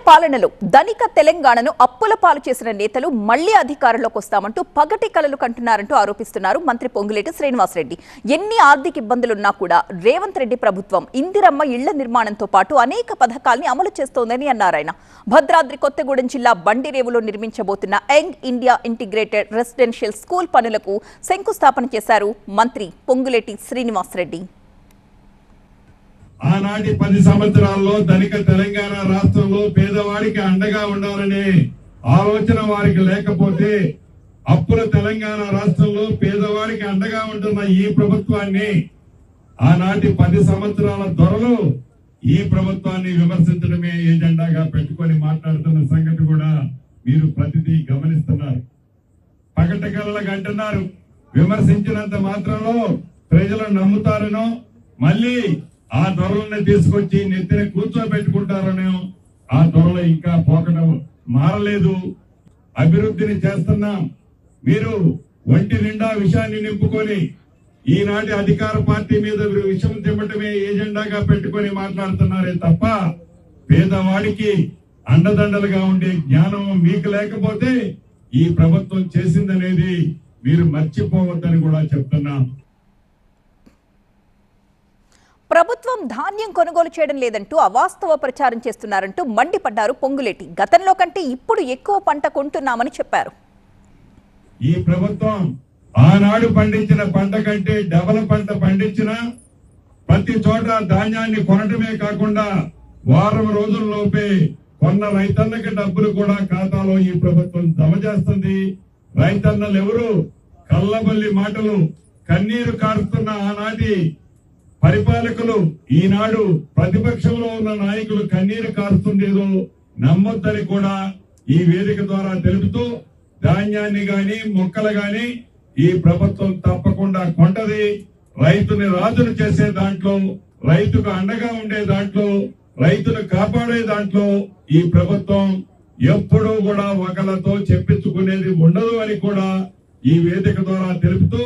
పాలనలో ధనిక తెలంగాణను అప్పుల పాలు చేసిన నేతలు మళ్లీ అధికారంలోకి వస్తామంటూ పగటి కలలు కంటున్నారంటూ ఆరోపిస్తున్నారు మంత్రి పొంగులేటి శ్రీనివాసరెడ్డి. ఎన్ని ఆర్థిక ఇబ్బందులున్నా కూడా రేవంత్ రెడ్డి ప్రభుత్వం ఇందిరమ్మ ఇళ్ల నిర్మాణంతో పాటు అనేక పథకాల్ని అమలు చేస్తోందని అన్నారాయన. భద్రాద్రి కొత్తగూడెం జిల్లా బండిరేవులో నిర్మించబోతున్న Young India integrated residential school పనులకు శంకుస్థాపన చేశారు మంత్రి పొంగులేటి శ్రీనివాసరెడ్డి. ఆనాటి 10 సంవత్సరాల్లో ధనిక తెలంగాణ రాష్ట్రంలో పేదవాడికి అండగా ఉండాలనే ఆలోచన వారికి లేకపోతే అప్పుల తెలంగాణ రాష్ట్రంలో పేదవాడికి అండగా ఉంటున్న ఈ ప్రభుత్వాన్ని ఆనాటి 10 సంవత్సరాల దొరలు ఈ ప్రభుత్వాన్ని విమర్శించడమే ఏజెండాగా పెట్టుకొని మాట్లాడుతున్న సంగతి కూడా మీరు ప్రతిదీ గమనిస్తున్నారు. పగటి కలలకు అంటున్నారు. విమర్శించినంత మాత్రంలో ప్రజలు నమ్ముతారనో మళ్ళీ ఆ దొరలని తీసుకొచ్చి నెత్తిన కూర్చోబెట్టుకుంటారనో ఆ దొరలు ఇంకా పోకడం మారలేదు. అభివృద్ధిని చేస్తున్నాం. మీరు ఒంటి నిండా విషయాన్ని నింపుకొని ఈనాటి అధికార పార్టీ మీద విషం తిమ్మటమే ఏజెండాగా పెట్టుకొని మాట్లాడుతున్నారే తప్ప పేదవాడికి అండదండలుగా ఉండే జ్ఞానం మీకు లేకపోతే ఈ ప్రభుత్వం చేసిందనేది మీరు మర్చిపోవద్దని కూడా చెప్తున్నాం. ప్రభుత్వం ధాన్యం కొనుగోలు చేయడం లేదంటూ అవాస్తవ ప్రచారం చేస్తున్నారంటూ మండిపడ్డారు పొంగులేటి. గతంలో కంటే ఇప్పుడు ఎక్కువ పంట కొంటున్నామని చెప్పారు. ఈ ప్రభుత్వం ఆనాడు పండించిన పంట కంటే డబల్ పంట పండించిన ప్రతి చోట ధాన్యాన్ని కొనటమే కాకుండా వారం రోజుల్లోపే కొన్న రైతన్నకి డబ్బులు కూడా ఖాతాలో ఈ ప్రభుత్వం జమ చేస్తుంది. రైతన్నలు ఎవరు కల్లబల్లి మాటలు కన్నీరు కారుస్తున్న ఆనాటి పరిపాలకులు ఈనాడు ప్రతిపక్షంలో ఉన్న నాయకులు కన్నీరు కారుతుండేదో నమ్మొద్దని కూడా ఈ వేదిక ద్వారా తెలుపుతూ ధాన్యాన్ని గాని మొక్కలు గాని ఈ ప్రభుత్వం తప్పకుండా కొంటది. రైతుని రాజును చేసే దాంట్లో, రైతుకు అండగా ఉండే దాంట్లో, రైతును కాపాడే దాంట్లో ఈ ప్రభుత్వం ఎప్పుడూ కూడా ఒకళ్ళతో చెప్పించుకునేది ఉండదు అని కూడా ఈ వేదిక ద్వారా తెలుపుతూ